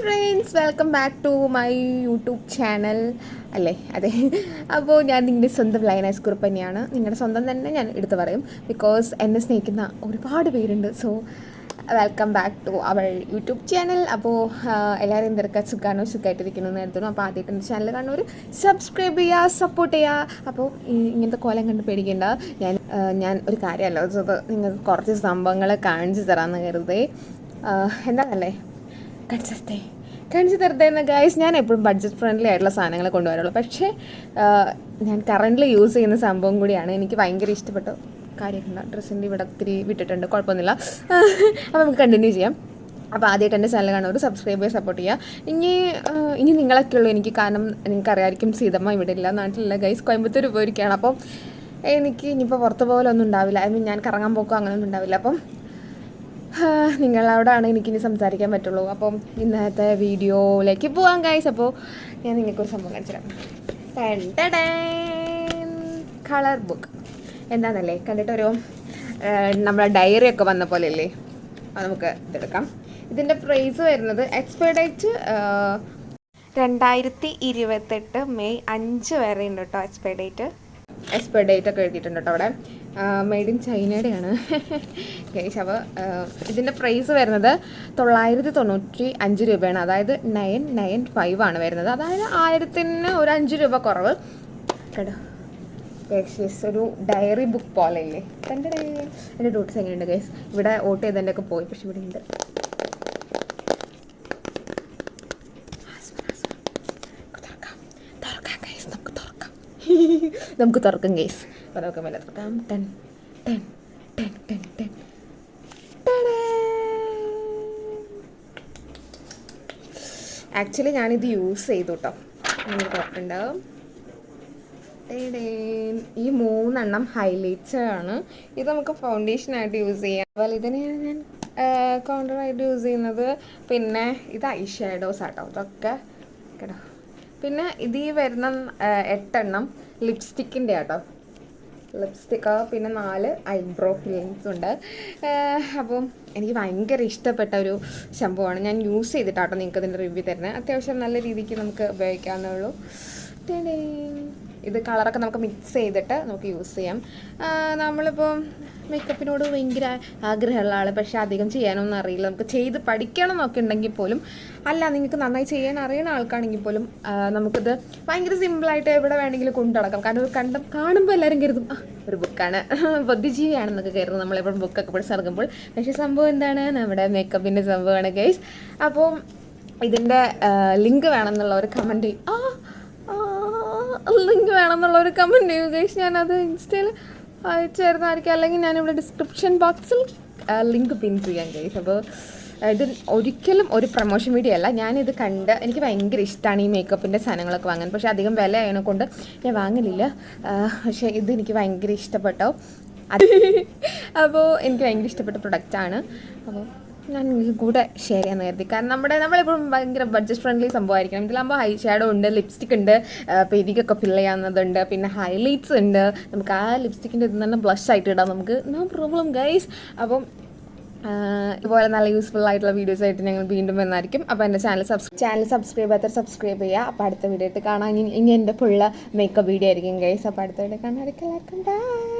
Friends, welcome back to my YouTube channel അല്ലേ? അതെ, അപ്പോൾ ഞാൻ നിങ്ങളുടെ സ്വന്തം ലൈനൈസ് കുറിപ്പ് തന്നെയാണ്. നിങ്ങളുടെ സ്വന്തം തന്നെ ഞാൻ എടുത്തു പറയും, ബിക്കോസ് എന്നെ സ്നേഹിക്കുന്ന ഒരുപാട് പേരുണ്ട്. So welcome back to our YouTube channel. അപ്പോൾ എല്ലാവരും എന്തൊക്കെ സുഖമായിട്ടിരിക്കുന്നു എന്ന് കരുതുന്നു. അപ്പോൾ ആദ്യമായിട്ട് എൻ്റെ ചാനൽ കാണുന്നവർ സബ്സ്ക്രൈബ് ചെയ്യുക, സപ്പോർട്ട് ചെയ്യുക. അപ്പോൾ ഇങ്ങനത്തെ കോലം കണ്ട് പേടിക്കേണ്ട. ഞാൻ ഒരു കാര്യമല്ല വെച്ചത്, നിങ്ങൾക്ക് കുറച്ച് സംഭവങ്ങൾ കാണിച്ചു തരാമെന്ന് കരുതേ. എന്താണല്ലേ കാണിച്ചു തരട്ടെ ഗൈസ്. ഞാൻ എപ്പോഴും ബഡ്ജറ്റ് ഫ്രണ്ട്ലി ആയിട്ടുള്ള സാധനങ്ങൾ കൊണ്ടുവരുള്ളൂ. പക്ഷേ ഞാൻ കറൻ്റ് യൂസ് ചെയ്യുന്ന സംഭവം കൂടിയാണ്. എനിക്ക് ഭയങ്കര ഇഷ്ടപ്പെട്ട കാര്യമൊക്കെ ഡ്രസ്സിൻ്റെ ഇവിടെ ഒത്തിരി വിട്ടിട്ടുണ്ട്, കുഴപ്പമൊന്നുമില്ല. അപ്പോൾ നമുക്ക് കണ്ടിന്യൂ ചെയ്യാം. അപ്പോൾ ആദ്യമായിട്ട് എൻ്റെ ചാനൽ കാണുന്നവർ സബ്സ്ക്രൈബ് ചെയ്യുക, സപ്പോർട്ട് ചെയ്യുക. ഇനി നിങ്ങളൊക്കെ ഉള്ളൂ എനിക്ക്, കാരണം നിങ്ങൾക്ക് അറിയാമായിരിക്കും സീതമ്മ ഇവിടെ ഇല്ല, നാട്ടിലില്ല ഗൈസ്, കോയമ്പത്തൂർ പോയിരിക്കുകയാണ്. അപ്പം എനിക്ക് ഇനിയിപ്പോൾ പുറത്ത് പോലൊന്നും ഉണ്ടാവില്ല. ഞാൻ കറങ്ങാൻ പോക്കോ അങ്ങനെയൊന്നും ഉണ്ടാവില്ല. അപ്പം നിങ്ങളോടാണ് എനിക്കിനി സംസാരിക്കാൻ പറ്റുള്ളൂ. അപ്പം ഇന്നത്തെ വീഡിയോയിലേക്ക് പോകാം ഗൈസ്. അപ്പോൾ ഞാൻ നിങ്ങൾക്കൊരു സംഭവം കാണിച്ചു തരാം. കളർ ബുക്ക് എന്താണെന്നല്ലേ, കണ്ടിട്ടൊരു നമ്മളെ ഡയറി ഒക്കെ വന്ന പോലെ അല്ലേ, അത് നമുക്ക് ഇതെടുക്കാം. ഇതിൻ്റെ പ്രൈസ് വരുന്നത് എക്സ്പയർ ഡേറ്റ് 2028 മെയ് 5 വരെ ഉണ്ട് കേട്ടോ. എക്സ്പയർ ഡേറ്റ് ഒക്കെ എഴുതിയിട്ടുണ്ട് കേട്ടോ അവിടെ. മെയ്ഡ് ഇൻ ചൈനയുടെയാണ് ഗൈസ്. അപ്പോൾ ഇതിൻ്റെ പ്രൈസ് വരുന്നത് 995 രൂപയാണ്. അതായത് 995 ആണ് വരുന്നത്. അതായത് 1000-ന് ഒരു 5 രൂപ കുറവ് കേട്ടോ. ഗൈസ് ഒരു ഡയറി ബുക്ക് പോലെ ഇല്ലേ. എൻ്റെ ഡോട്ട്സ് എങ്ങനെയുണ്ട് ഗൈസ്? ഇവിടെ ഓട്ട് ചെയ്തതിൻ്റെ ഒക്കെ പോയി, പക്ഷെ ഇവിടെ ഉണ്ട്. നമുക്ക് തുറക്കാം ഗൈസ്. അപ്പോൾ നമുക്ക് മേലെ തുറക്കാം. ആക്ച്വലി ഞാനിത് യൂസ് ചെയ്തു കേട്ടോ. നമുക്ക് തുറക്കുന്നുണ്ടാവും. ഈ 3 ഹൈലൈറ്റ്സ് ആണ്. ഇത് നമുക്ക് ഫൗണ്ടേഷനായിട്ട് യൂസ് ചെയ്യാം. അതുപോലെ ഇതിനെയാണ് ഞാൻ കോണ്ടറായിട്ട് യൂസ് ചെയ്യുന്നത്. പിന്നെ ഇത് ഐ ഷാഡോസ് ആട്ടോ, ഇതൊക്കെ കേട്ടോ. പിന്നെ ഇതിൽ വരുന്ന 8 ലിപ്സ്റ്റിക്കിൻ്റെ ആട്ടോ, ലിപ്സ്റ്റിക്ക്. പിന്നെ 4 ഐബ്രോ ഫില്ലിങ്സ് ഉണ്ട്. അപ്പം എനിക്ക് ഭയങ്കര ഇഷ്ടപ്പെട്ട ഒരു ഷാമ്പുവാണ്. ഞാൻ യൂസ് ചെയ്തിട്ടാട്ടോ നിങ്ങൾക്ക് ഇതിൻ്റെ റിവ്യൂ തരുന്നത്. അത്യാവശ്യം നല്ല രീതിക്ക് നമുക്ക് ഉപയോഗിക്കാവുന്നേ ഉള്ളൂ. ഇത് കളറൊക്കെ നമുക്ക് മിക്സ് ചെയ്തിട്ട് നമുക്ക് യൂസ് ചെയ്യാം. നമ്മളിപ്പോൾ മേക്കപ്പിനോട് ഭയങ്കര ആഗ്രഹമുള്ള ആൾ, പക്ഷേ അധികം ചെയ്യാനൊന്നും അറിയില്ല. നമുക്ക് ചെയ്ത് പഠിക്കണം എന്നൊക്കെ ഉണ്ടെങ്കിൽ പോലും, അല്ല നിങ്ങൾക്ക് നന്നായി ചെയ്യാൻ അറിയുന്ന ആൾക്കാണെങ്കിൽ പോലും നമുക്കിത് ഭയങ്കര സിമ്പിളായിട്ട് എവിടെ വേണമെങ്കിലും കൊണ്ടുനടക്കാം. കാരണം കാണുമ്പോൾ എല്ലാവരും കരുതും ഒരു ബുക്കാണ്, ബുദ്ധിജീവിയാണെന്നൊക്കെ കരുതും നമ്മളെപ്പോഴും ബുക്കൊക്കെ പഠിച്ച് നടക്കുമ്പോൾ. പക്ഷേ സംഭവം എന്താണ്, നമ്മുടെ മേക്കപ്പിൻ്റെ സംഭവമാണ് ഗൈസ്. അപ്പോൾ ഇതിൻ്റെ ലിങ്ക് വേണമെന്നുള്ള ഒരു കമൻറ്റ് ചെയ്യൂ ഗൈസ്. ഞാനത് ഇൻസ്റ്റയിൽ അയച്ചായിരുന്നായിരിക്കും, അല്ലെങ്കിൽ ഞാനിവിടെ ഡിസ്ക്രിപ്ഷൻ ബോക്സിൽ ലിങ്ക് പിൻ ചെയ്യാം ഗൈസ്. അപ്പോൾ ഇത് ഒരിക്കലും ഒരു പ്രൊമോഷൻ വീഡിയോ അല്ല. ഞാനിത് കണ്ട് എനിക്ക് ഭയങ്കര ഇഷ്ടമാണ് ഈ മേക്കപ്പിൻ്റെ സാധനങ്ങളൊക്കെ വാങ്ങാൻ. പക്ഷേ അധികം വില ആയതിനെ കൊണ്ട് ഞാൻ വാങ്ങലില്ല. പക്ഷേ ഇത് എനിക്ക് ഭയങ്കര ഇഷ്ടപ്പെട്ടോ. അപ്പോൾ എനിക്ക് ഭയങ്കര ഇഷ്ടപ്പെട്ട പ്രൊഡക്റ്റാണ്. അപ്പോൾ ഞാൻ നിങ്ങൾക്ക് കൂടെ ഷെയർ ചെയ്യാൻ കരുതി. കാരണം നമ്മളെപ്പോഴും ഭയങ്കര ബഡ്ജറ്റ് ഫ്രണ്ട്ലി സംഭവമായിരിക്കണം. ഇതിലാകുമ്പോൾ ഹൈ ഷാഡോ ഉണ്ട്, ലിപ്സ്റ്റിക് ഉണ്ട്, പെരികൊക്കെ ഫില്ല് ചെയ്യാവുന്നതുണ്ട്, പിന്നെ ഹൈലൈറ്റ്സ് ഉണ്ട്. നമുക്ക് ആ ലിപ്സ്റ്റിക്കിൻ്റെ ഇതിൽ തന്നെ ബ്ലഷ് ആയിട്ട് ഇടാം, നമുക്ക് നോ പ്രോബ്ലം ഗൈസ്. അപ്പം ഇതുപോലെ നല്ല യൂസ്ഫുൾ ആയിട്ടുള്ള വീഡിയോസ് ആയിട്ട് ഞങ്ങൾ വീണ്ടും വരുന്നതായിരിക്കും. അപ്പോൾ എൻ്റെ ചാനൽ സബ്സ്ക്രൈബ് ചെയ്യാത്ത സബ്സ്ക്രൈബ് ചെയ്യുക. അപ്പോൾ അടുത്ത വീഡിയോ ആയിട്ട് കാണാൻ. ഇനി എൻ്റെ ഫുള്ള് മേക്കപ്പ് വീഡിയോ ആയിരിക്കും ഗൈസ്. അപ്പോൾ അടുത്ത വീഡിയോ കാണാൻ എല്ലാവർക്കും ബൈ.